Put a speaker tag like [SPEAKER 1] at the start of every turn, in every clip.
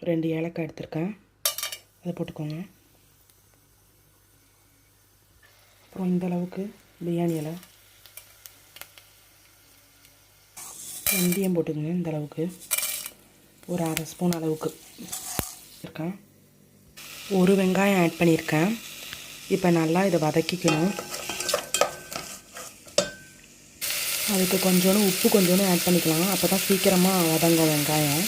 [SPEAKER 1] 2 ஏலக்காய் எடுத்திருக்கேன், அதை போட்டுக்கோங்க. அப்புறம் இந்த அளவுக்கு பிரியாணி இலை, வெந்தயம் போட்டுக்கோங்க. இந்த அளவுக்கு ஒரு 1/2 ஸ்பூன் அளவுக்கு இருக்கேன். 1 வெங்காயம் ஆட் பண்ணியிருக்கேன். இப்போ நல்லா இதை வதக்கிக்கணும். அதுக்கு கொஞ்சோண்டு உப்பு கொஞ்சோண்டு ஆட் பண்ணிக்கலாம், அப்போ தான் சீக்கிரமாக வதங்கும் வெங்காயம்.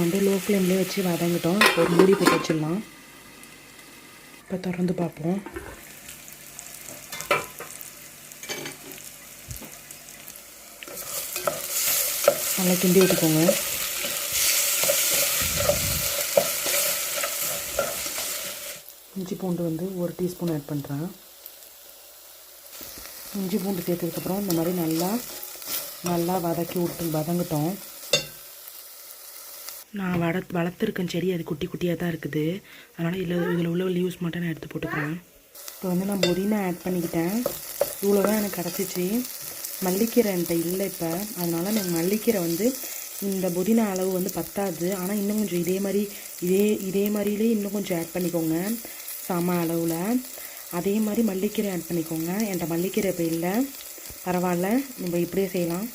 [SPEAKER 1] வந்து லோ ஃப்ளேம்லேயே வச்சு வதங்கிட்டோம். ஒரு மூடி போட்டு வச்சிடலாம். இப்போ திறந்து பார்ப்போம். நல்லா கிண்டி விட்டுக்கோங்க. இஞ்சி பூண்டு வந்து 1 டீஸ்பூன் ஆட் பண்ணுறேன். இஞ்சி பூண்டு சேர்த்ததுக்கப்புறம் இந்த மாதிரி நல்லா வதங்கட்டும். நான் வளர்த்துருக்கேன் செடி, அது குட்டி குட்டியாக தான் இருக்குது. அதனால் இதில் உள்ள லீவ்ஸ் மட்டும் நான் எடுத்து போட்டுக்கிறேன். இப்போ வந்து நான் புதினா ஆட் பண்ணிக்கிட்டேன். இவ்வளோ தான் எனக்கு கிடச்சிச்சு. மல்லிக்கீரை என்கிட்ட இல்லை இப்போ, அதனால் எனக்கு மல்லிக்கீரை வந்து இந்த புதினா அளவு வந்து பத்தாது. ஆனால் இன்னும் கொஞ்சம் இதே மாதிரிலே இன்னும் கொஞ்சம் ஆட் பண்ணிக்கோங்க, சம அளவில். அதே மாதிரி மல்லிக்கீரை ஆட் பண்ணிக்கோங்க. என்கிட்ட மல்லிக்கீரை இப்போ இல்லை, பரவாயில்ல, நம்ம இப்படியே செய்யலாம்.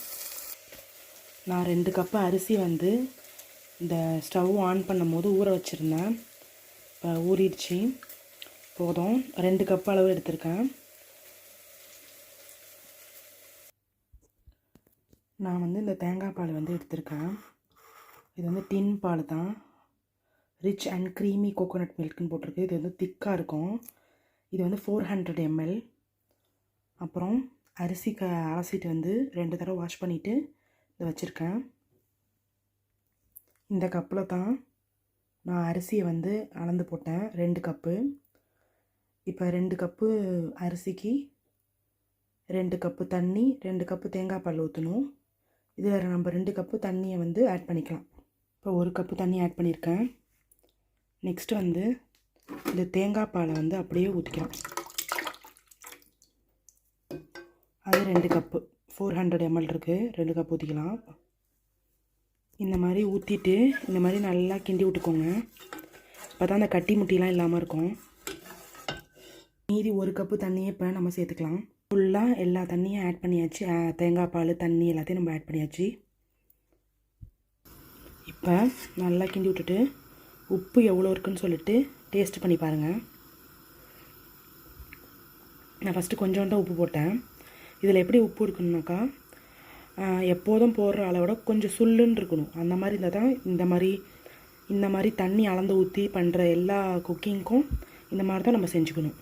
[SPEAKER 1] நான் 2 கப்பு அரிசி வந்து இந்த ஸ்டவ் ஆன் பண்ணும் போது ஊற வச்சுருந்தேன். இப்போ ஊறிடுச்சு, போதும். 2 கப்பு அளவு எடுத்திருக்கேன். நான் வந்து இந்த தேங்காய் பால் வந்து எடுத்திருக்கேன். இது வந்து டின் பால் தான், ரிச் அண்ட் க்ரீமி கோகோனட் மில்க்குன்னு போட்டிருக்கு. இது வந்து திக்காக இருக்கும். இது வந்து 400 ml. அப்புறம் அரிசி அலசிட்டு வந்து 2 தடவை வாஷ் பண்ணிவிட்டு இதை வச்சுருக்கேன். இந்த கப்பில் தான் நான் அரிசியை வந்து அளந்து போட்டேன், 2 கப்பு. இப்போ 2 கப்பு அரிசிக்கு 2 கப்பு தண்ணி, 2 கப்பு தேங்காய் பால் ஊற்றணும். இதில் நம்ம 2 கப்பு தண்ணியை வந்து ஆட் பண்ணிக்கலாம். இப்போ 1 கப்பு தண்ணி ஆட் பண்ணியிருக்கேன். நெக்ஸ்ட்டு வந்து இந்த தேங்காய் பாலை வந்து அப்படியே ஊற்றிக்கலாம். அது 2 கப்பு, 400 ml இருக்குது, 2 கப்பு ஊற்றிக்கலாம். இந்த மாதிரி ஊற்றிட்டு இந்த மாதிரி நல்லா கிண்டி விட்டுக்கோங்க. அப்போ தான் அந்த கட்டி முட்டிலாம் இல்லாமல் இருக்கும். மீதி 1 கப்பு தண்ணியை இப்போ நம்ம சேர்த்துக்கலாம். ஃபுல்லாக எல்லா தண்ணியும் ஆட் பண்ணியாச்சு. தேங்காய் பால், தண்ணி எல்லாத்தையும் நம்ம ஆட் பண்ணியாச்சு. இப்போ நல்லா கிண்டி விட்டுட்டு உப்பு எவ்வளோ இருக்குன்னு சொல்லிட்டு டேஸ்ட் பண்ணி பாருங்கள். நான் ஃபஸ்ட்டு கொஞ்சோண்டு உப்பு போட்டேன். இதில் எப்படி உப்பு இருக்கணுனாக்கா, எப்போதும் போடுற அளவோட கொஞ்சம் சுல்லுன்னு இருக்கணும். அந்த மாதிரி இருந்தால் தான் இந்த மாதிரி தண்ணி அளந்து ஊற்றி பண்ணுற எல்லா குக்கிங்க்கும் இந்த மாதிரி தான் நம்ம செஞ்சுக்கணும்.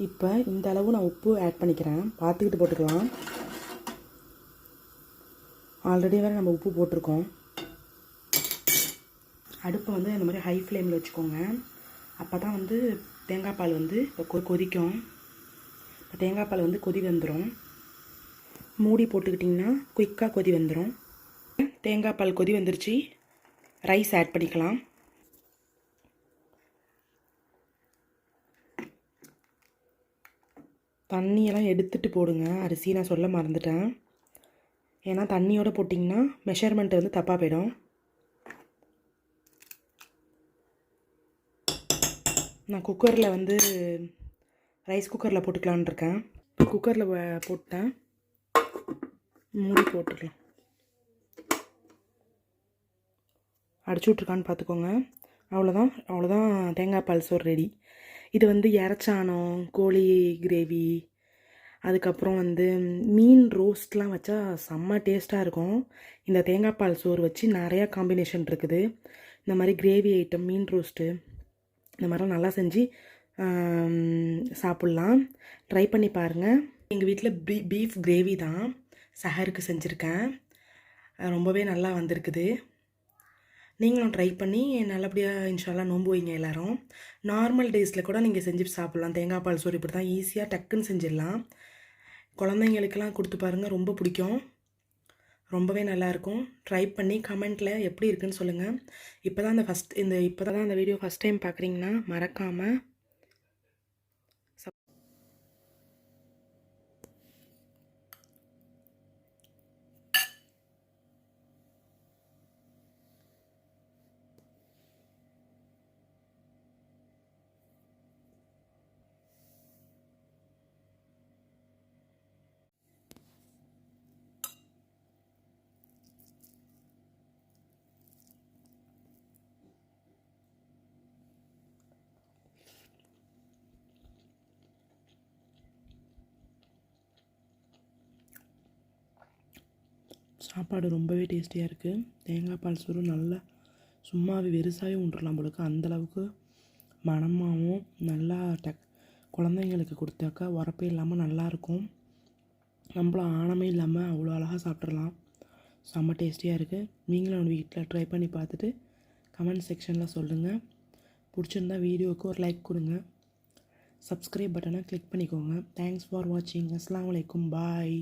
[SPEAKER 1] இப்போ இந்த அளவு நான் உப்பு ஆட் பண்ணிக்கிறேன், பார்த்துக்கிட்டு போட்டுக்கலாம். ஆல்ரெடி வேறு நம்ம உப்பு போட்டிருக்கோம். அடுப்பை வந்து இந்த மாதிரி ஹை ஃப்ளேமில் வச்சுக்கோங்க. அப்போ தான் வந்து தேங்காய் பால் வந்து கொதிக்கும். இப்போ தேங்காய் பால் வந்து கொதி வந்துடும். மூடி போட்டுக்கிட்டிங்கன்னா குயிக்காக கொதி வந்துடும். தேங்காய் பால் கொதி வந்துருச்சு. ரைஸ் ஆட் பண்ணிக்கலாம். தண்ணியெல்லாம் எடுத்துகிட்டு போடுங்க அரிசி, நான் சொல்ல மறந்துட்டேன். ஏன்னா தண்ணியோடு போட்டிங்கன்னா மெஷர்மெண்ட் வந்து தப்பாக போயிடும். நான் குக்கரில் வந்து ரைஸ் குக்கரில் போட்டுக்கலான்னு இருக்கேன். குக்கரில் போட்டேன், மூடி போட்டுக்கலாம். அடிச்சு விட்ருக்கான்னு பார்த்துக்கோங்க. அவ்வளோதான் தேங்காய் பால் சோறு ரெடி. இது வந்து இறச்சானம், கோழி கிரேவி, அதுக்கப்புறம் வந்து மீன் ரோஸ்ட்லாம் வச்சா செம்ம டேஸ்ட்டாக இருக்கும். இந்த தேங்காய் பால் சோறு வச்சு நிறையா காம்பினேஷன் இருக்குது. இந்த மாதிரி கிரேவி ஐட்டம், மீன் ரோஸ்ட்டு, இந்த மாதிரிலாம் நல்லா செஞ்சு சாப்பிட்லாம். ட்ரை பண்ணி பாருங்கள். எங்கள் வீட்டில் பீஃப் கிரேவி தான் சஹருக்கு செஞ்சுருக்கேன். ரொம்பவே நல்லா வந்திருக்குது. நீங்களும் ட்ரை பண்ணி நல்லபடியாக இன்ஷால்லாம் நோன்பு வைங்க எல்லோரும். நார்மல் டேஸில் கூட நீங்கள் செஞ்சு சாப்பிட்லாம். தேங்காய் பால் சோறு இப்படி தான் ஈஸியாக டக்குன்னு செஞ்சிடலாம். குழந்தைங்களுக்கெல்லாம் கொடுத்து பாருங்கள், ரொம்ப பிடிக்கும். ரொம்பவே நல்லாயிருக்கும். ட்ரை பண்ணி கமெண்ட்டில் எப்படி இருக்குன்னு சொல்லுங்கள். இப்போ தான் அந்த வீடியோ ஃபஸ்ட் டைம் பார்க்குறீங்கன்னா மறக்காமல் சாப்பாடு ரொம்பவே டேஸ்டியாக இருக்குது. தேங்காய் பால் சோறு நல்லா சும்மாவே வெறுசாகவே உண்டுடலாம் போலுக்கு அந்தளவுக்கு மணமாகவும் நல்லா குழந்தைங்களுக்கு கொடுத்தாக்கா உரப்பே இல்லாமல் நல்லாயிருக்கும். நம்மளும் ஆணமே இல்லாமல் அவ்வளோ அழகாக சாப்பிட்றலாம். செம்ம டேஸ்டியாக இருக்குது. நீங்களும் உங்கள் வீட்டில் ட்ரை பண்ணி பார்த்துட்டு கமெண்ட் செக்ஷனில் சொல்லுங்கள். பிடிச்சிருந்தா வீடியோவுக்கு ஒரு லைக் கொடுங்க. சப்ஸ்கிரைப் பட்டனை கிளிக் பண்ணிக்கோங்க. தேங்க்ஸ் ஃபார் வாட்சிங். அஸ்ஸலாமு அலைக்கும். பாய்.